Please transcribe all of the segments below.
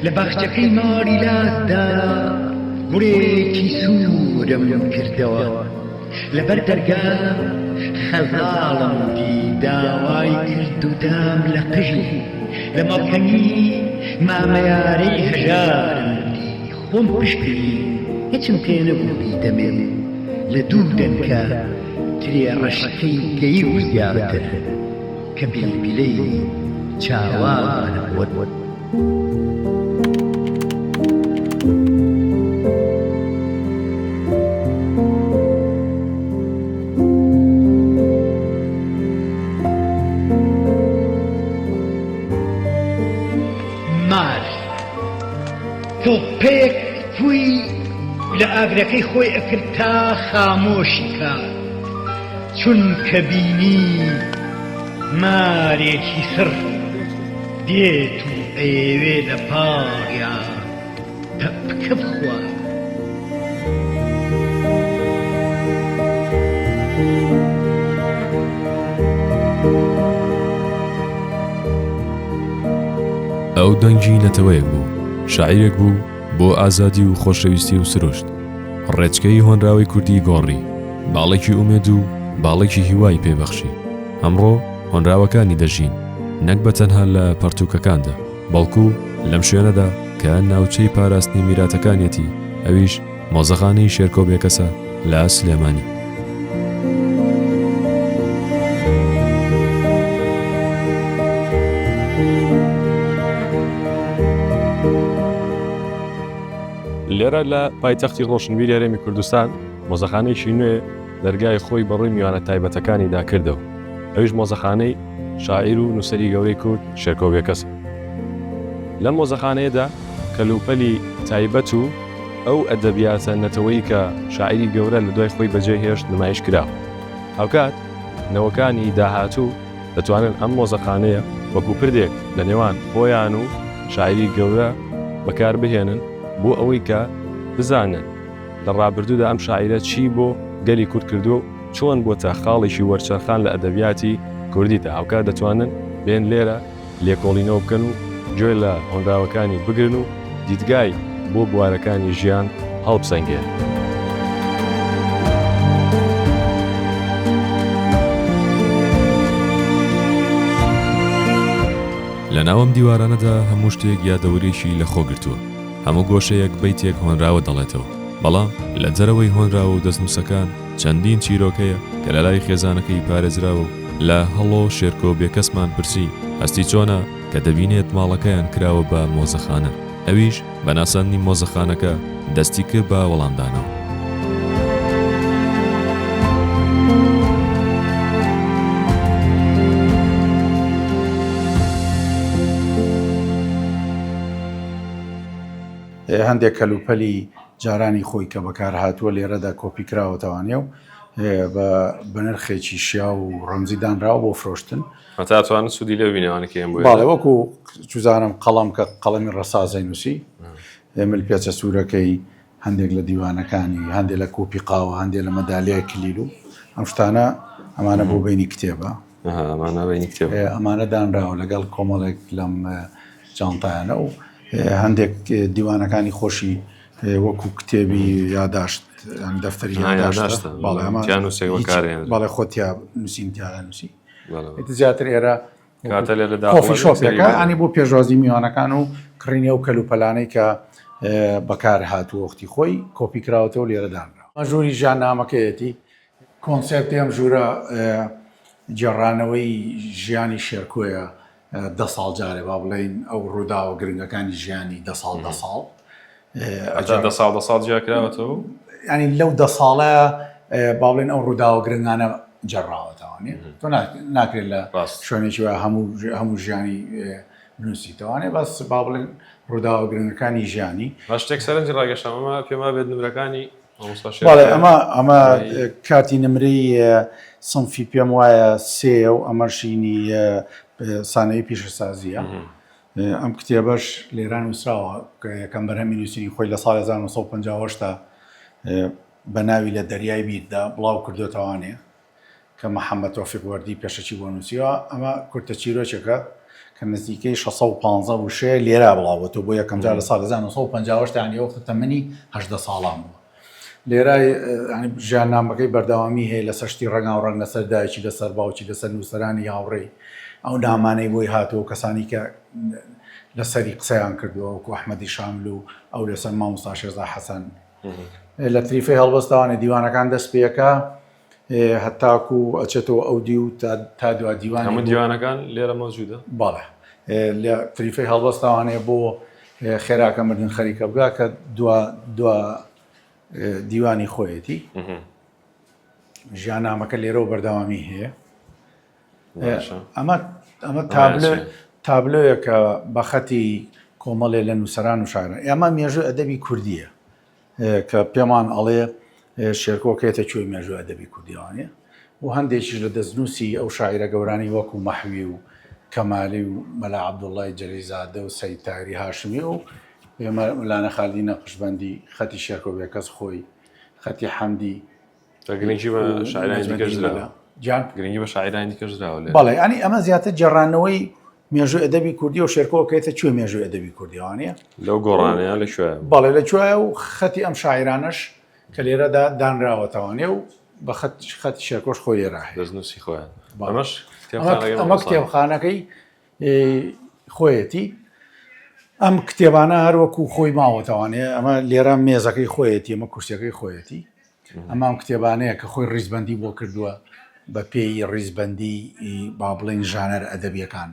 لە باخچەکەی ماڵی لاسدا گوڕێکی سوورم کردەوە لەبەر دەرگا خەزاڵم دی داوای کرد و دام لە قژی لە مەڵکەنی مامەیارەی هەژارم دی خۆم پشکری هیچم پێ نەبوو دەمێن لە دوو دەنکە ترێ ڕەشەکەی گەی و زیاتر کە بیلبیلەی چاوانە وەت مار تۆپێک پووی لە ئاگرەکەی خۆی ئەکرد تا خامۆشی کات چونکە بینی مارێکی سڕ دێت و ئەیەوێ لە پاڵیا پەپکە بخوا ئەو دەنگی نەتەوەیەک بوو شاعیرێک بوو بۆ ئازادی و خۆشەویستی و سروشت ڕێچکەی هۆنراوی کوردی گۆڕی باڵێکی ئومێد و باڵێکی هیوای پێبەخشی ئەمڕۆ هۆنراوەکانی دەژین نەک بە تەنها لە پەرتووکەکاندا بەڵکو لەم شوێنەدا کە ناوچەی پاراستنی میراتەکانیەتی ئەویش مۆزەخانەی شێرکۆ بێکەسە لە سلێمانی لێرە لە پایتەختی ڕۆشنبیری هەرێمی کوردستان مۆزەخانەیەکی نوێ دەرگای خۆی بەڕووی میوانە تایبەتەکانیدا کردەوە ئەویش مۆزەخانەی شاعیر و نووسەری گەورەی کورد شێرکۆ بێکەسە لەم مۆزەخانەیەدا کەلوپەلی تایبەت و ئەو ئەدەبیاتە نەتەوەیی کە شاعیری گەورە لە دوای خۆی بەجێهێشت نمایش کراوە هاوکات نەوەکانی داهاتوو دەتوانن ئەم مۆزەخانەیە وەکو پردێک لە نێوان خۆیان و شاعیری گەورە بەکار بهێنن بۆ ئەوەی کە بزانن لە ڕابردوودا ئەم شاعیرە چی بۆ گەلی کورد کردو چۆن بۆتە خاڵێکی وەرچەرخان لە ئەدەبیاتی کوردیتە هاوکات دەتوانن بێن لێرە لێکۆڵینەوە بکەن و گوێ لە هۆنراوەکانی بگرن و دیدگای بۆ بوارەکانی ژیان هەڵبسەنگێن لە ناوەم دیوارانەدا هەموو شتێک یادەوەرێکی لە خۆگرتووە هەموو گۆشەیەک بەیتێک هۆنراوە دەڵێتەوە بەڵام لە جەرەوەی هۆنراوە و دەستنووسەکان چەندین چیرۆکەیە کە لە لای خێزانەکەی پارێزراوە و لە هەڵۆ شێرکۆ بێکەسمان پرسی هەستی چۆنە کە دەبینێت ماڵەکەیان کراوە بە مۆزەخانە ئەویش بە ناساندنی مۆزەخانەکە دەستی کرد بە وەڵامدانەوە هەندێک کەلوپەلی جارانی خۆی کە بەکار هاتووە لێرەدا کۆپی کراوەتەوانێ و بە نرخێکی شیا و ڕەمزیدانراوە بۆ فرۆشتن هەتاتوانن سوودی لەو بینەوانەکەیان بۆ باڵێ وەکو چوزانم قەڵەم کە قەڵەمی ڕەسازەی نووسی مل پێچە سوورەکەی هەندێک لە دیوانەکانی هەندێک لە کۆپی قاوە هەندێک لە مەدالیای کلیل و ئەم شتانە ئەمانە بۆ بینی کتێبە ئەمانە دانراوە لەگەڵ کۆمەڵێک لەم جانتایانە و هەندێک دیوانەکانی خۆشی وەکو کتێبی یاداشت دەفتەری یاداشت باڵێ خۆتیا نووسینتیاە نووسی زیاتر ئێرە کۆفی شۆپێکە ئەنی بۆ پێشوازی میوانەکان و کڕینێ و کەلوپەلانەی کە بەکار هاتووە وەختی خۆی کۆپی کراوەتەوە لێرەدانرا ژووری ژیاننامەکەیەتی کۆنسێپتی ئەم ژوورە جێڕانەوەی ژیانی شێرکۆیە 10 ساڵ جارێ با بڵێن ئەو ڕووداوە گرنگەکانی ژیانی 10 ساڵ 10 ساڵ جیاکراوەتەوە ینی لەو 10 ساڵە با بڵێن ئەو ڕووداوە گرنگانە جێڕاوەتەوانێ تۆ ناکرێت لە شوێنێکی وە هەموو ژیانی بنووسیتەوانێ بەس با بڵێن ڕووداوە گرنگەکانی ژیانی شتێک سەرنجی ڕاگەشتەمە پێما بێت نمرەکانی ئەمە کاتی نمرەی سنفی پێم وایە سێ و ئەمەشینی سانەی پیشەسازیە ئەم کتێبەش لێران وسراوە کە یەکەم بەرهەمی نووسینی خۆی لە ساڵ 1950 بە ناوی لە دەریای بیردا بڵاو کردوتەوانێ کە محەممەد تۆفیق وەردی پێشەکی بۆ نووسیوە ئەمە کورتە چیرۆکێکە کە نزیکەی 615 وشەیە لێرا بڵاوەتەوە بۆ یەکەم جار لە ساڵ 1950 ینی وەختە تەمەنی 18 ساڵان بووە. لێرای ژیاننامەکەی بەردەوامی هەیە لەسەر شتی ڕەنگا و ڕەنگ لەسەر دایکی لەسەر باوکی لەسەر نووسەرانی هاوڕێی ئەو نامانەی بۆی هاتەوە کەسانی کە لەسەری قسەیان کردووە وەکو ئەحمەدی شامل و ئەو لەسەر مامۆستا شێرزا حەسەن لە تریفەی هەڵبەستەوانە دیوانەکان دەست پێەکە هەتاکو ئەچێتەوە ئەو دی و تا دوا دیوان هەموو دیوانەکان لێرە مەوجودە باڵێ لە تریفەی هەڵبەستەوانەیە بۆ خێراکە مردن خەریکە بگا کە دوا دیوانی خۆیەتی ژیاننامەکە لێرە و بەردەوامی هەیە. ئەمە تابلۆیەکە بە خەتی کۆمەڵێ لە نووسەران و شاعران ئێمە مێژووی ئەدەبی کوردیە کە پێمان ئەڵێ شێرکۆکێتە کوێی مێژووی ئەدەبی کوردیوانە و هەندێکیش لە دەستنووسی ئەو شاعیرە گەورانی وەکو مەحوی و کەمالی و مەلا عەبدوڵڵای جەلیزادە و سەید تایری هاشمی و مەلانە خاڵدی نەقشبەندی خەتی شێرکۆبێکەس خۆی خەتی حەمدی گرنگی بە شاعرانی دیکەش درراوە گرنگی بە شاعرانی دیکەش درراوە بەڵێ ئەنی ئەمە زیاتر جێڕانەوەی مێژووی ئەدەبی کوردی و شێرکۆکێتە کوێ مێژووی ئەدەبی کوردیوانە لەو گۆڕانەیە لەکوێ بەڵێ لەکوێیە و خەتی ئەم شاعرانەش کە لێرەدا دانراوەتەوانێ و بە خەتی شێرکۆش خۆی لێرا هەیە دەستنووسی خۆیان ئەمە کتێبخانەکەی خۆیەتی ئەم کتێبانە هەروەکو خۆی ماوەتەوانێ ئەمە لێرە مێزەکەی خۆیەتی ئەمە کورسەکەی خۆیەتی ئەمە ئەم کتێبانەیە کە خۆی ڕیزبەندی بۆ کردووە بە پێی ڕیزبەندی با بڵین ژانەر ئەدەبیەکان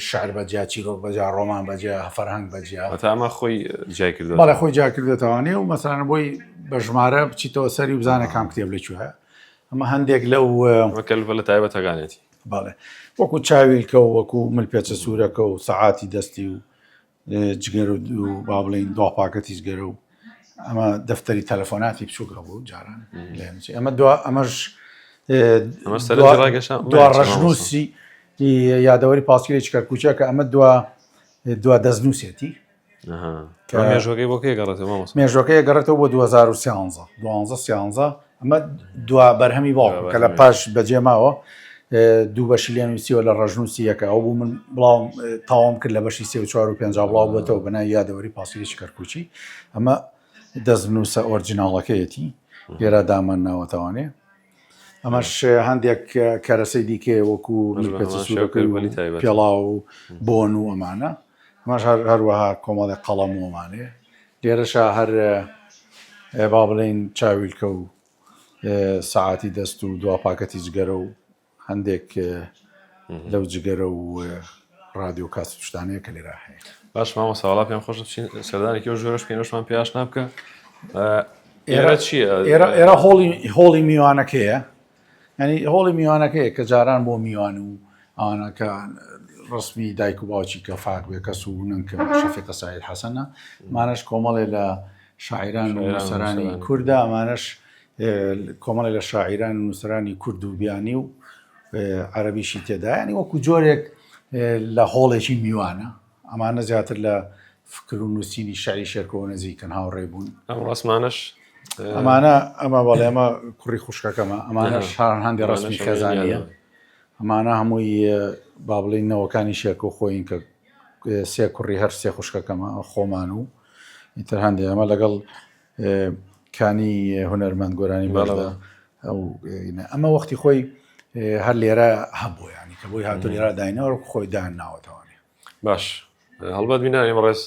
شعر بەجیا چیرۆک بەجیا ڕۆمان بەجیا فەرهەنگ بەجیا ئەمە خۆی جای کردو بەڵێ خۆی جا کردێتەوانێ و مەسەلەن بۆی بە ژمارە بچیتەوە سەری بزانە کام کتێب لەکوێ ئەمە هەندێک لەو کەلبە لە تایبەتەکانێتی بەڵێ وەکو چاویلکە و وەکو ملپێچە سوورەکە و سەعاتی دەستی و جگەر و با بڵین دواپاکەتی جگەرە و ئەمە دەفتەری تەلەفۆناتی بچووکە بوو جاران ئەمە ئەمەش دوا ڕەشنووسی یادەوەری پاسکیلێکی کەرکوچە کە ئەمە دوا دەستنووسێتی مێژۆکەی بۆ کێ گەڕێتەوە مێژۆکەی گەڕێتەوە بۆ 2013 ئەمە دوا بەرهەمی باوکە کە لە پاش بەجێماوە دوو بەشی لێ نووسیوە لە ڕەژنووسی یەکە ئەو بوو من بڵاو تاوام کرد لە بەشی 3 و 5 بڵاو بێتەوە بەنای یادەوەری پاسکیلێکی کەرکوچی ئەمە دەستنووسە ئۆرجیناڵەکەیەتی لێرە دامان ناوەتەوانێ ئەمەش هەندێک کەرەسەی دیکێ وەکو پێڵاو و بۆن و ئەمانە ئەمەش هەروەها کۆمەڵی قەڵەم ومانێ لێرەشە هەر با بڵین چاویلکە و سەعاتی دەست و دواپاکەتی جگەرە و هەندێک لەو جگەرە و ڕادیۆ کاس شتانەیە کە لێرا هەیە. باش مامۆ ساڵا پێم خۆش سەردانێکی و ژۆرەش پێنەوەشمان پێش نابکە ئێرە چییە؟ ئێرە هۆڵی میوانەکەیە ینی هۆڵی میوانەکەیە کە جاران بۆ میوان و ئەوانەکە ڕسمی دایک و باوکی کە فاک بێ کەس و ننکە شەفیقە سایید حەسەنە ئەمانەش کۆمەڵێ لە شاعیران و نووسەرانی کووردە ئەمانەش کۆمەڵێ لە شاعیران و نووسەرانی کورد و بیانی و عەرەبیشی تێدا ینی وەکو جۆرێک لە هۆڵێکی میوانە ئەمانە زیاتر لە فکر و نووسینی شعری شێرکۆ نزیکن هاوڕێ بوون ئەم ڕسمانش ئەمە بەڵێ ئەمە کوڕی خوشکەکەمە ئەمانە شار هەندی ڕسمی خێزانیە ئەمانە هەمووی با بڵین نەوەکانی شێرکۆ خۆین کە سێ کوڕی هەر سێ خوشکەکەمە خۆمان و ئیتر هەندێک ئەمە لەگەڵ کانی هونەرمەند گۆرانی بەڵەوە ئەمە وەختی خۆی هەر لێرە هەبوو ینی کە بۆی هاتو لێرە داینەوە خۆی دایان ناوەتەوانێ. باش هەڵبەت بینانی ڕێز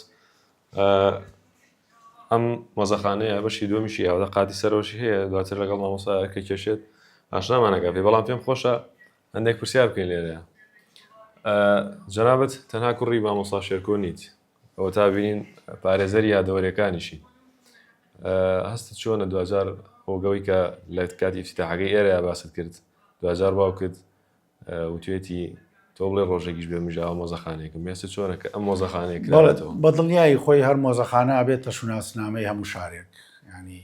ئەم مۆزەخانەیە بەشی دووەمیشی ئەوە قاتی سەرۆشی هەیە دواتر لەگەڵ مامۆستایەکە کێشێت ئاشنامانەکە پێ بەڵام پێم خۆشە هەندێک پرسیار بکەین لێرەیە. جەنابەت تەنها کوڕی مامۆستا شێرکۆ نیت ئەوە تا بینین پارێزەری یادەوەریەکانیشی هەستت چۆنە 2000 هۆگەوەی کە لە کاتی افتتاحەکەی ئێرەیە باست کرد 2000 باوکت وتوێتی تۆ بڵێ ڕۆژێکیش بێ مژاوە مۆزەخانەیەکم مێسە چۆنە کە ئەم مۆزەخانەیە کرێتەوە بە دڵنیایی خۆی هەر مۆزەخانە ئەبێتە شوناسنامەی هەموو شارێک ینی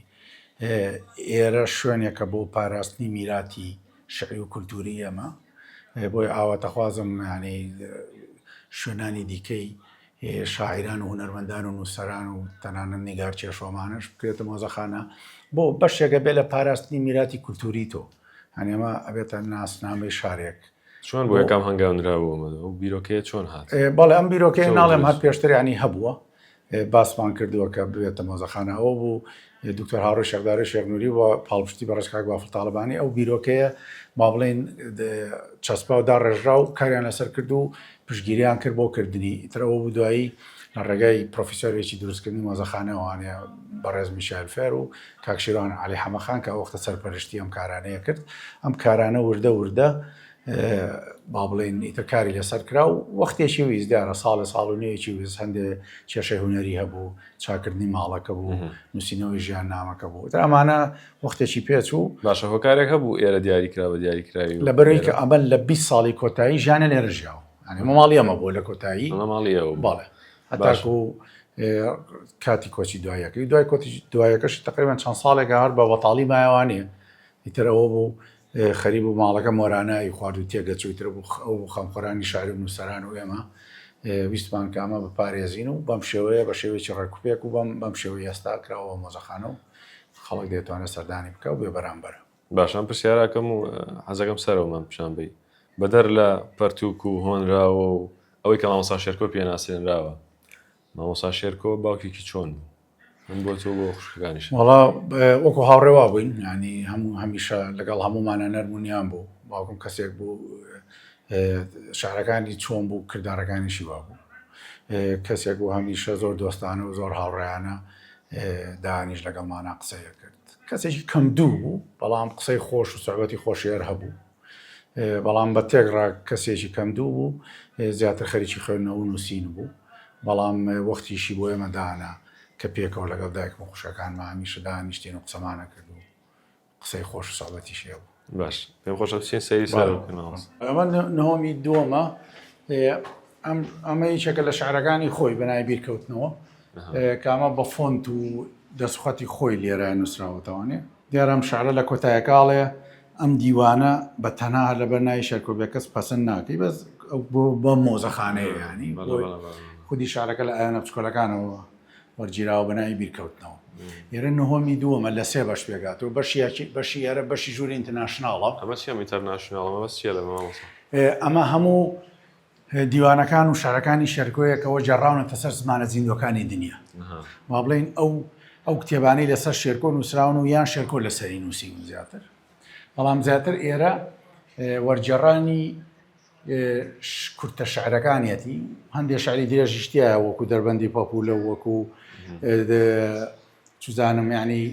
ئێرە شوێنێکە بۆ پاراستنی میراتی شعری و کولتوری ئەمە بۆی ئاواتەخوازم ینی شوێنانی دیکەی شاعیران و هونەرمەندان و نووسەران و تەنانەت نیگار کێشۆمانش بکرێتە مۆزەخانە بۆ بەشێکە بێ لە پاراستنی میراتی کولتوری تۆ هەنێمە ئەبێتە ناسنامەی شارێک چۆن بۆ یەکەم هەنگاونراوەمە و بیرۆکەیە چۆن هات بەڵێ ئەم بیرۆکەی چۆن ناڵێم هەر دروست؟ پێشتر ینی هەبووە باسمان کردووە کە بێتە مۆزەخانە ئەوە بوو دکتۆر هاڕۆی شێخداری شێخنووری وە پاڵپشتی بەڕێز کاک بافڵ تاڵبانی ئەو بیرۆکەیە با بڵێن چەسپا و داڕێژرا و کاریان لەسەر کرد و پشتگیریان کرد بۆ کردنی ئیترەوە بوو دوایی لە ڕێگای پرۆفیسۆرێکی دروستکردنی مۆزەخانەوانەیە بەڕێز میشایل فێر و کاکشیران علی حەمەخان کە وەختە سەرپەرشتی ئەم کارانەیە کرد ئەم کارانە وردە با بڵێن ئیتر کاری لەسەر کرا و وەختێکی ویست دیارە ساڵ و نوێکی ویست هەندێ کێشەی هوەری هەبوو چاکردنی ماڵەکە بوو نووسینەوەی ژیان نامەکە بوو ئەمانە وەختێکی پێچ و باشە هۆکارێک هەبوو ئێرە دیاریکراوە دیاریکراوی لە بەرەوەی کە ئەمە لە 20 ساڵی کۆتایی ژیانە لێرە ژیاوە ئەنی ماڵی ئەمە بۆ لە کۆتایی ماڵیەوە باڵێ هەتاکو کاتی کۆچی دوایەکەی دوای کۆتی دوایەکەش تقریبان چەند ساڵێکە هەر بە بەتاڵی مایەوانەیە ئیترەوە بوو خەریب و ماڵەکە مۆرانایی خوارد و تێگەچوویتر بوو ئەو خەمخۆرانی شاری و نووسەران و ئێمە ویستمان کامە بە پارێزین و بەم شێوەیە بە شێوەیەکی ڕێکوپێک و بەم شێوەی ئێستا کراوە مۆزەخانە و خەڵک دێتوانێت سەردانی بکە و بێ بەرامبەرە باشان پرسیاراکەم و حەزەکەم سەرەوەمان پیشان بی بەدەر لە پەرتووک و هۆنراوە و ئەوەی کە مامۆستا شێرکۆ پێناسێنراوە مامۆستا شێرکۆ باوکێکی چۆن بوو من بۆ تۆ بۆ خوشکەکانیش وەڵا وەکو هاوڕێوا بووین ینی هەموو هەمیشە لەگەڵ هەمومانە نەرمونیان بوو باوکم کەسێک بوو شارەکانی چۆن بوو کردارەکانیشی وا بوو کەسێک بوو هەمیشە زۆر دۆستانە و زۆر هاوڕێیانە دانیش لەگەڵمانە قسەیە کرد کەسێکی کەم دوو بوو بەڵام قسەی خۆش و سەعبەتی خۆشیێر هەبوو بەڵام بە تێکڕا کەسێکی کەم دوو بوو زیاتر خەریکی خوێندنەوە و نووسین بوو بەڵام وەختیشی بۆ ئێمە دانا کە پێکەوە لەگەڵ دایکم و خوشەکانمە هەمیشە دانیشتین و قسەمانە کرد و قسەی خۆش و سەعبەتیشی هەبوو باش پێم خۆشە بچین سەیری سەر ئەمە نهۆمی دووەمە ئەمە هیچێکە لە شعرەکانی خۆی بەنای بیرکەوتنەوە کامە بە فۆنت و دەسوخەتی خۆی لێرە نووسراوەتەوانێ دیارە ئەم شعرە لە کۆتایەکاڵێ ئەم دیوانە بە تەنها لە بەرنای شێرکۆ بێ کەس پەسەند ناکەی بەس بۆ مۆزەخانەیە ینی خودی شارەکە لە ئایانە بچکۆلەکانەوە وەرگیراوە بەنای بیرکەوتنەوە ئێرە نهۆمی دووەمە لە سێ بەش پێگاتەوە بەشی ئێرە بەشی ژووری ئینتەرناشناڵە ئەمە چیە ئینتەرناشناڵەمە بەس چیە لە مامۆستا ئەمە هەموو دیوانەکان و شارەکانی شێرکۆیەکەوە جێڕاونەتە سەر زمانە زیندوەکانی دنیا وا بڵێن ئەو کتێبانەی لەسەر شێرکۆ نووسراون و یان شێرکۆ لەسەری نووسی زیاتر بەڵام زیاتر ئێرە وەرجێڕانی کورتە شعرەکانیەتی هەندێک شعری درێژیشتیایە وەکو دەربەندی پەپولە وەکو چزانم ینی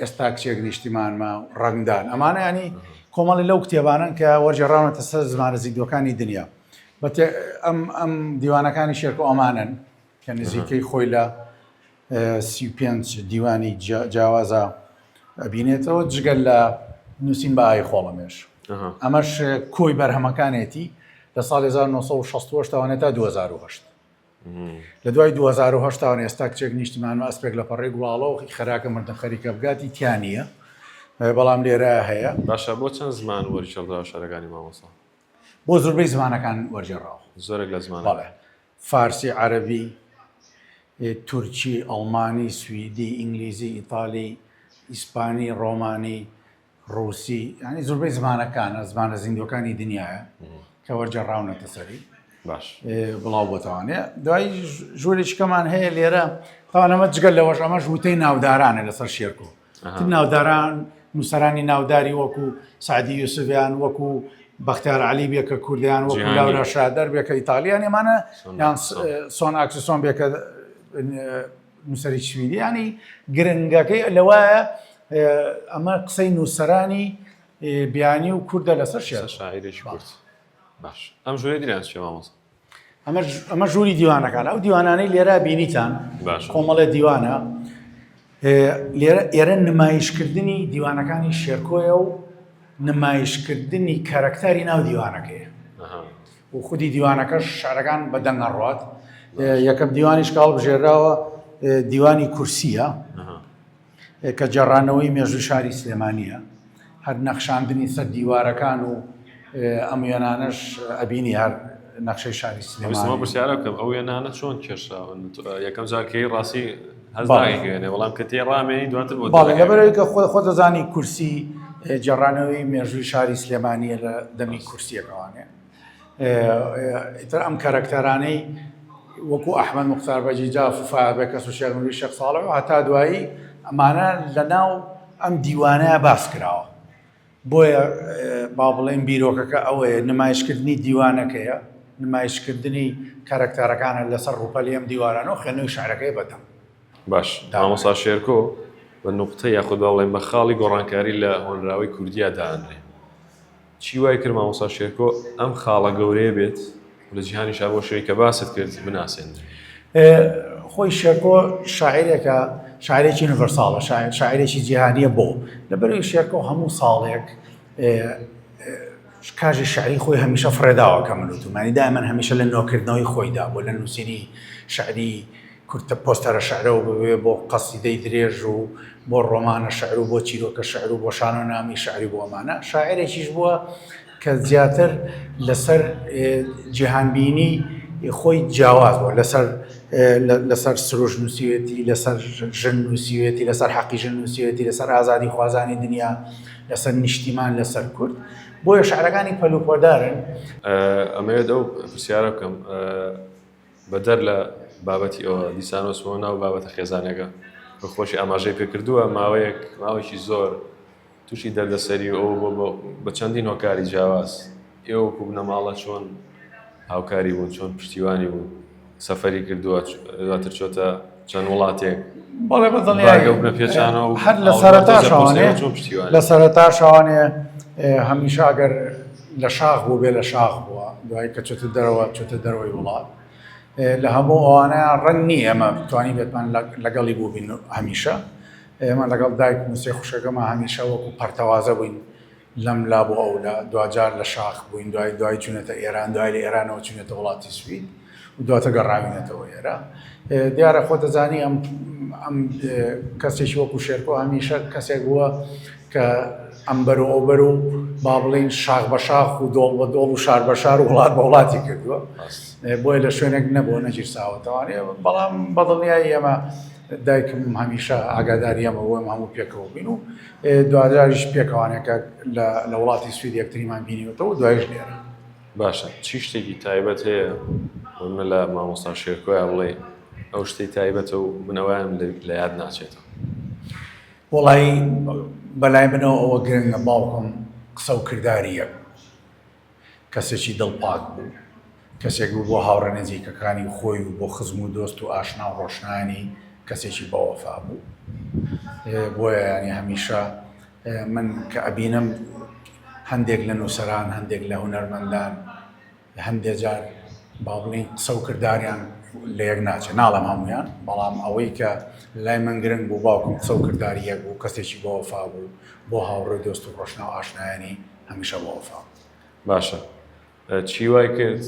ئێستا کچێک نیشتیمانمە ڕەنگدان ئەمانە ینی کۆمەڵی لەو کتێبانن کە وەرجێڕاونەتە سەر زمانە زیندوەکانی دنیا ئەم دیوانەکانی شێرکۆ ئەمانن کە نزیکەی خۆی لە 35 دیوانی جیاوازە ئەبینێتەوە جگەل لە نووسین بە ئای خۆڵەمێش ئەمەش کۆی بەرهەمەکانێتی لە ساڵی 1960 تاوانێت تا 2008 لە دوای 2008 تاوان ئێستا کچێک نیشتیمان و ئەسپێک لە پەڕێ گوڵاڵەوە خەراکە مردن خەریکە بگاتی تیانە بەڵام لێرە هەیە باشە بۆ چەند زمان وەرجێڕا شارەکانی مامۆستا بۆ زۆربەی زمانەکان وەرجێڕاوە زۆرێک لە زمان فارسی عەرەبی تورکی ئەڵمانی سویدی ئینگلیزی ئیتالی ئیسپانی ڕۆمانی ڕووسی ینی زۆربەی زمانەکانە زمانە زیندوەکانی دنیاە کە وەرجێڕاونەتە سەری باش بڵاو بۆتەوانێ دوای ژوورێکی کەمان هەیە لێرە تاوانەمە جگەل لەوەش ئەمەش وتەی ناودارانە لەسەر شێرکۆ ناوداران نووسەرانی ناوداری وەکو سعدی یوسفیان وەکو بەختیار عەلی بێکە کوردیان وەکو لاورا شادەر بێکە ئیتالیان ئێمانە یان سۆن ئاکسسۆن بێکە نووسەری سویدی ینی گرنگەکەی لەوایە ئەمە قسەی نووسەرانی بیانی و کووردە لەسەر شاعیرێکی کورد باش ئەم ژوورێ دیران چێ مامۆستا ئەمە ژووری دیوانەکان ئەو دیوانانەی لێرە بینیتان کۆمەڵە دیوانە ئێرە نمایشکردنی دیوانەکانی شێرکۆیە و نمایشکردنی کارکتاری ناو دیوانەکەیە و خودی دیوانەکەش شارەکان بە دەنگە ڕات یەکەم دیوانیش کاڵ بژێراوە دیوانی کورسیە کە جێڕانەوەی مێژووی شاری سلێمانیە هەر نەخشاندنی سەر دیوارەکان و ئەم وێنانەش ئەبینی هەر نەخشەی شاری سلێمانی پرسیارە بکەم ئەو وێنانە چۆن کێشراون یەکەم جارکەی ڕاستی هەزداگەێنێ وەڵام کە تێڕامێنی دواتر بۆ باڵێ لەبەرەوەی کە خۆ دەزانی کورسی جێڕانەوەی مێژووی شاری سلێمانیە لە دەمی کورسیەکەوانێ ئیتر ئەم کارەکتەرانەی وەکو ئەحمەد موختار بەجیجاف و فایاض بێکەس و شێخ نووری شێخ ساڵح و هەتا دوایی ئەمانە لەناو ئەم دیوانەیە باس کراوە. بۆیە با بڵێن بیرۆکەکە ئەوەیە نمایشکردنی دیوانەکەیە، نمایشکردنی کارەکتەرەکانە لەسەر ڕووپەلی ئەم دیوارانە و خوێندنەوەی شعرەکەی بەدەم. باش مامۆستا شێرکۆ بە نقطە یاخود بڵێن بە خاڵی گۆڕانکاری لە هۆنراوی کوردیا داهاندرێ. چی وای کرد مامۆستا شێرکۆ ئەم خاڵە گەورەیە بێت لە جیهانی شا بۆ شوێی کە باست کرد بناسێنرێ؟ خۆی شێرکۆ شاعیرێکە، شاعرێکی یونیڤەرساڵە، شاعرێکی جیهانیە بۆ لەبەرەوەی شێرکۆ هەموو ساڵێک کاژی شعری خۆی هەمیشە فڕێداوە کە منوتمانی دائما هەمیشە لە نۆکردنەوەی خۆیدا بۆ لە نووسینی شعری کورتە پۆستەرە شعرەوە ببێ بۆ قەسیدەی درێژ و بۆ ڕۆمانە شعر و بۆ چیرۆکە شعر و بۆ شانۆنامی شعری بۆ ئەمانە. شاعرێکیش بووە کە زیاتر لەسەر جیهانبینی خۆی جیاواز بووە، لەسەر سروش نووسیوێتی، لەسەر ژن نووسیوێتی، لەسەر حەقی ژن نووسیوێتی، لەسەر ئازادی خوازانی دنیا، لەسەر نیشتیمان، لەسەر کورد. بۆیە شعرەکانی پەلوپۆدارن. ئەمەوێت ئەو پرسیارە بکەم بەدەر لە بابەتی ئەوە دیسانۆسمەوە ناو بابەتە خێزانەکە بەخۆشی ئاماژەی پێکردووە ماوەیەکی زۆر تووشی دەردەسەری و ئەو بە چەندین هۆکاری جیاواز ئێوە وەکو بنەماڵە چۆن هاوکاری بوون، چۆن پشتیوانی بوون، سەفەری کردووە دواتر چۆتە چەند وڵاتێک بەڵێ بەدڵنیایە پێچانەوە هەر لە سەرەتا شەوانێ هەمیشە ئەگەر لە شاخ بوو بێ لە شاخ بووە، دوایی کە چۆتە دەرەوەی وڵات لە هەموو ئەوانە ڕەنگ نییە ئەمە بتوانین بێتمان لەگەڵی بوو بین هەمیشە. ئێمە لەگەڵ دایک موسێ خوشەکەمە هەمیشە وەکو پەرتەوازە بووین لەم لا بۆ ئەو لە دوجار لە شاخ بووین، دوای چوونەتە ئێران، دوای لە ئێرانەوە چوونێتە وڵاتی سوید و دواتە گەڕاوینەتەوە ئێرە. دیارە خۆ دەزانی ئەم کەسێکی وەکو شێرکۆ هەمیشە کەسێک بووە کە ئەم بەرو ئەو بەرو با بڵین شاخ بە شاخ و دۆڵ بە دۆڵ و شار بە شار و وڵات بە وڵاتی کردووە. بۆیە لە شوێنێک نەبووە نەگیرساوەتەوانێ. بەڵام بەدڵنیایی ئێمە دایکم هەمیشە ئاگاداری ئەمە بۆ ئەم هەموو پێکەوە بین و دوادراریش پێکەوانێکە لە وڵاتی سوید یەکتریمان بینیوەتەوە دوایش لێرە. باشە چی شتێکی تایبەت هەیە من لە مامۆستا شێرکۆیان بڵێ ئەو شتەی تایبەتە و بنەوەیان لە یاد ناچێتەوە؟ وەڵی بەلای منەوە ئەوە گرنگە باوکم قسە و کرداریە، کەسێکی دڵپاک بوو، کەسێک بوو بۆ هاوڕە نزیکەکانی خۆی و بۆ خزم و دۆست و ئاشنا و ڕۆشنانی کەسێکی بەوەفا بوو. بۆیە ینی هەمیشە من کە ئەبینم هەندێک لە نووسەران، هەندێک لە هونەرمەندان هەندێک جار با بڵین قسە و کرداریان لە یەک ناچێت، ناڵێم هەمویان، بەڵام ئەوەی کە لای من گرنگ بوو باوکم قسە و کرداری یەک بوو، کەسێکی بەوەفا بوو بۆ هاوڕێ دۆست و ڕۆشنا و ئاشنایانی هەمیشە بەوەفا. باشە چی وای کرد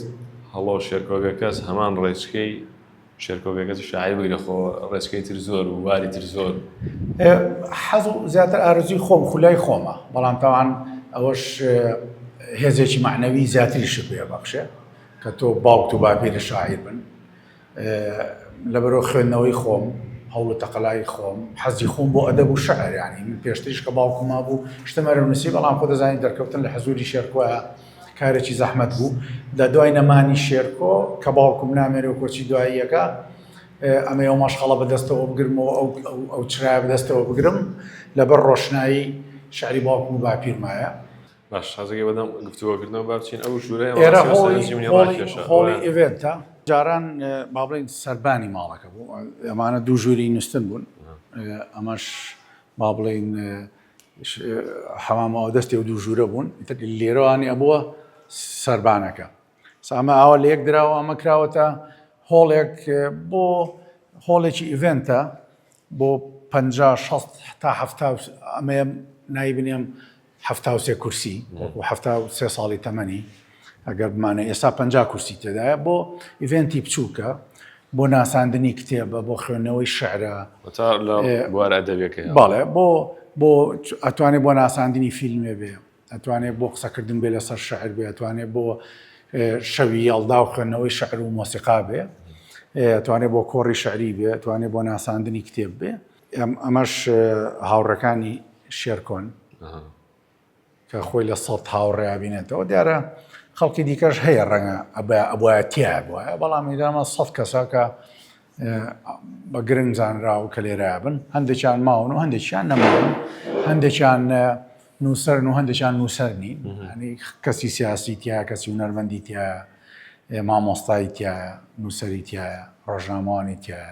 هەڵۆ شێرکۆگەکەس هەمان ڕێچکەی شێرکۆگەکەس شاعیر بگرە خۆ ڕێچکەی تر زۆر و واری تر زۆر حەز و زیاتر ئارزوی خۆم خولای خۆمە، بەڵام تاوان ئەوەش هێزێکی معنەوی زیاتریش پێ بەخشێ کە تۆ باوک و باپیرە شاعیر بن. لەبەرەوە خوێندنەوەی خۆم، هەوڵ و تەقەلای خۆم، حەزی خۆم بۆ ئەدەب و شەعر، یعنی من پێشتریش کە باوکم مابوو شتەمەرە نووسی، بەڵام خۆ دەزانین دەرکەوتن لە حەزوری شێرکۆیە کارێکی زەحمەت بوو. لە دوای نەمانی شێرکۆ کە باوکم نامێنێ و کۆچی دواییەکە ئەمە ئەو ماشخەڵە بەدەستەوە بگرمەوە ئەو چرای بەدەستەوە بگرم لەبەر ڕۆشنایی شعری باوکم و باپیرمایە. باش حەزەکە بەدەم گفتووەکردنەوە با بچین ئەو ژوورەیە ئێرە هۆڵی ئیڤێنتە جاران با بڵین سەربانی ماڵەکە بوو، ئەمانە دوو ژووری نووسن بوون، ئەمەش با بڵین حەمامەوە دەستی و دوو ژوورە بوون، لێرەوانی ئەبووە سەربانەکە. ئەمە ئاوا لە یەک دراوە، ئەمە کراوەتە هۆڵێک بۆ هۆڵێکی ئیڤێنتە بۆ 50 تا 70 ئەمە نایی بنێم 73 کورسی و 73 ساڵی تەمەنی ئەگەر بمانە ئێستا 50 کورسی تێدایە بۆ ئیڤێنتی بچووکە بۆ ناساندنی کتێبە بۆ خوێندنەوەی شعرە بوارە ئەدەبیەکەی باڵێ بۆ ئەتوانێت بۆ ناساندنی فیلمێ بێ، ئەتوانێت بۆ قسەکردن بێ لەسەر شعر بێ، ئەتوانێت بۆ شەوی هەڵدا و خوێندنەوەی شعر و مۆسیقا بێ، ئەتوانێت بۆ کۆڕی شعری بێ، ئەتوانێت بۆ ناساندنی کتێب بێ. ئەمەش هاوڕەکانی شێرکۆن کە خۆی لە سەد هاوڕێبینێتەوە دیارە خەڵکی دیکەش هەیە ڕەنگە ئەبە تیا بووە بەڵام ئیدامە 100 کەسە کە بە گرنگ زانرا و کە لێرە بن هەندێکیان ماون و هەندێکیان نەماون هەندێکیان نووسەرن و هەندێکیان نووسەر نین هەنی کەسی سیاسی تایە کەسی هونەرمەندی تایە مامۆستایی تایە نووسەری تایە ڕۆژنامەوانی تایە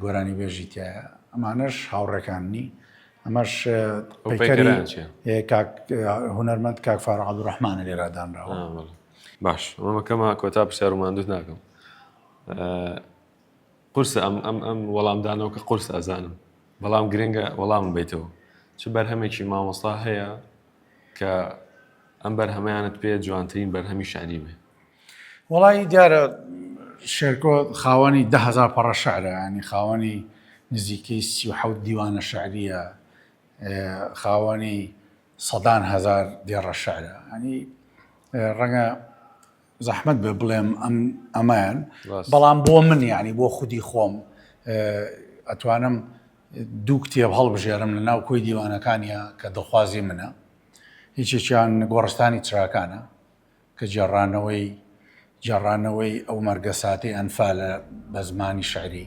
گۆرانی بێژی تایە ئەمانەش هاوڕێکانی ئەمەش هونەرمەند کاک فارغ عەبدوڕەحمانە لێرادانراوە باش ئەمەکەمە کۆتا پرسیار و ماندوو ناکەم قورسە ئەم وەڵامدانەوە کە قورس ئەزانم بەڵام گرنگە وەڵامم بیتەوە چ بەرهەمێکی مامۆستا هەیە کە ئەم بەرهەمەیانت پێ جوانترین بەرهەمی شعری بێ وەڵی دیارە شێرکۆ خاوەنی 10,000 پەڕە شعرە ینی خاوەنی نزیکەی 37 دیوانە شعریە خاوەنی 100,000 دێڕە شعرە ینی ڕەنگە زەحمەت بێ بڵێم ئەمان بەڵام بۆ من یعنی بۆ خودی خۆم ئەتوانم دوو کتێب هەڵبژێرم لە ناو کۆی دیوانەکانیە کە دڵخوازی منە هیچێکیان گۆڕستانی چراکانە کە جێڕانەوەی ئەو مەرگە ساتەی ئەنفالە بە زمانی شعری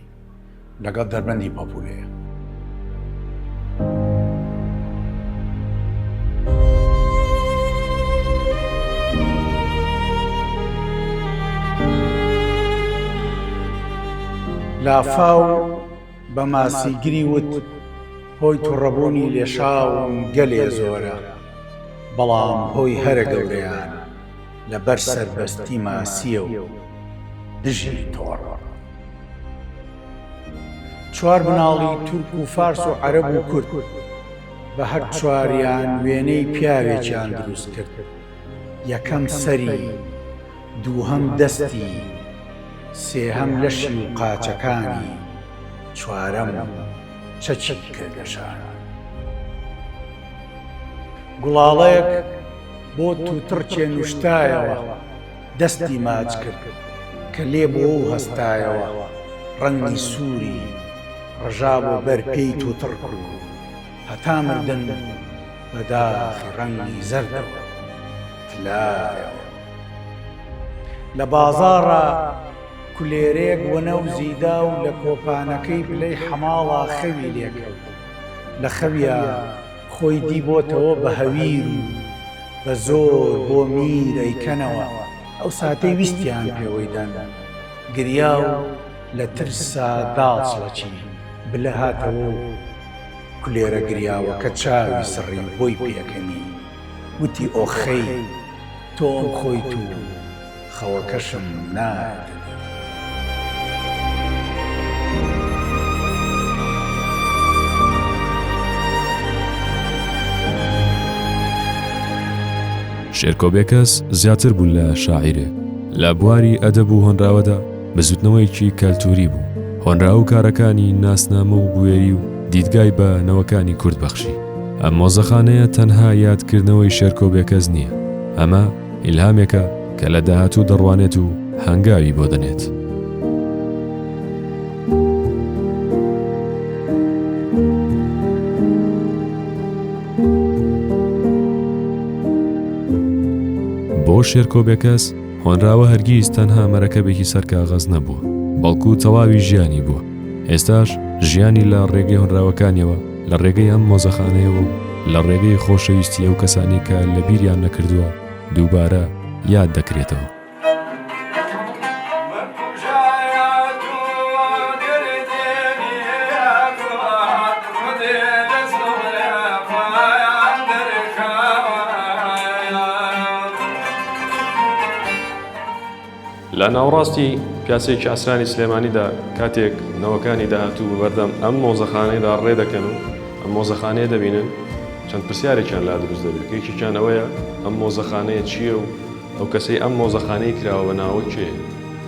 لەگەڵ دەربەندی پەپولەیە لافاو بە ماسیگری وت هۆی تووڕەبوونی لێشاوم گەلێ زۆرە بەڵام هۆی هەرە گەورەیان لەبەر سەربەستی ماسیە و دژی تۆڕە چوار بناڵی تورک و فارس و عەرەب و کورد بە هەر چواریان وێنەی پیاوێکیان دروست کرد یەکەم سەری دووهەم دەستی سێهەم لەشی و قاچەکانی چوارەم چەچی کردەشان گوڵاڵەیەک بۆ تووتڕچێ نوشتایەوە دەستی ماچ کرد کە لێ بۆ و هەستایەوە ڕەنگی سووری ڕژا بۆ بەر پێی تووتڕ کرد هەتا مردن بەداخی ڕەنگی زەردەوە تلایەوە لە بازاڕە کولێرێک وەنە و زیدا و لە کۆپانەکەی پلەی حەماڵا خەوی لێکەوت لە خەویە خۆی دی بۆتەوە بە هەویر و بە زۆر بۆ میر ئەیکەنەوە ئەو ساتەی ویستیان پێوەیدەن گریا و لە ترسا داڵچڵەچی بلە هاتەوە و کولێرە گریاوە کە چاوی سڕی بۆی پێکەنی وتی ئۆخەی تۆم خۆی تو خەوەکەشم نادە شێرکۆبێکەس زیاتر بوو لە شاعیرێک لە بواری ئەدەب و هۆنراوەدا بەزوتنەوەیکی کەلتوری بوو هۆنرا و کارەکانی ناسنامە و بوێری و دیدگای بە نەوەکانی کورد بەخشی ئەم مۆزەخانەیە تەنها یادکردنەوەی شێرکۆبێکەس نییە ئەمە ئیلهامێکە کە لە داهاتوو دەڕوانێت و هەنگاوی بۆ دەنێت بۆ شێرکۆبێکەس هۆنراوە هەرگیز تەنها مەرەکەبێکی سەر کاغەز نەبووە بەڵکو تەواوی ژیانی بووە ئێستاش ژیانی لە ڕێگەی هۆنراوەکانیەوە لە ڕێگەی ئەم مۆزەخانەیەوە و لە ڕێگەی خۆشەویستی ئەو کەسانی کە لە بیریان نەکردووە دووبارە یاد دەکرێتەوە لە ناوڕاستی پیاسێکی ئاسرانی سلێمانیدا کاتێک نەوەکانی داهاتوو بەبەردەم ئەم مۆزەخانەیەدا ڕێ دەکەن و ئەم مۆزەخانەیە دەبینن چەند پرسیارێکیان لا دروست دەبێت یەکێکیان ئەوەیە ئەم مۆزەخانەیە چییە و ئەو کەسەی ئەم مۆزەخانەی کراوە بە ناوە کێ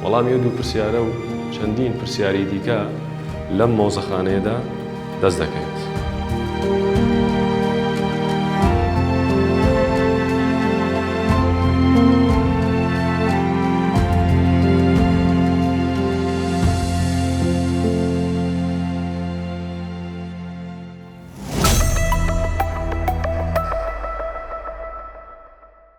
وەڵامی دوو پرسیارە و چەندین پرسیاری دیکە لەم مۆزەخانەیەدا دەست دەکەین